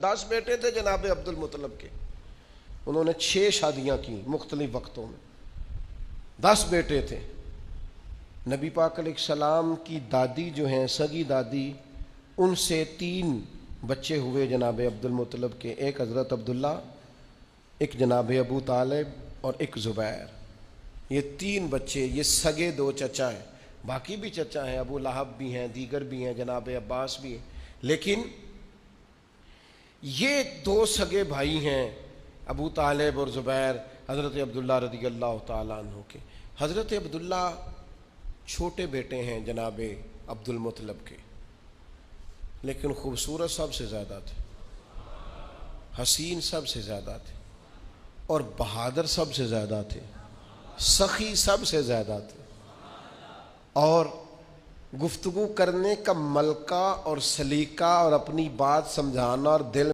10 بیٹے تھے جناب عبد المطلب کے، انہوں نے 6 شادیاں کی مختلف وقتوں میں، 10 بیٹے تھے۔ نبی پاک علیہ السلام کی دادی جو ہیں سگی دادی، ان سے 3 بچے ہوئے جناب عبد المطلب کے، ایک حضرت عبداللہ، ایک جناب ابو طالب اور ایک زبیر۔ یہ 3 بچے، یہ سگے 2 چچا ہیں، باقی بھی چچا ہیں، ابو لہب بھی ہیں، دیگر بھی ہیں، جناب عباس بھی ہیں، لیکن یہ 2 سگے بھائی ہیں ابو طالب اور زبیر حضرت عبداللہ رضی اللہ تعالیٰ عنہ کے۔ حضرت عبداللہ چھوٹے بیٹے ہیں جناب عبد المطلب کے، لیکن خوبصورت سب سے زیادہ تھے، حسین سب سے زیادہ تھے، اور بہادر سب سے زیادہ تھے، سخی سب سے زیادہ تھے، اور گفتگو کرنے کا ملکہ اور سلیقہ اور اپنی بات سمجھانا اور دل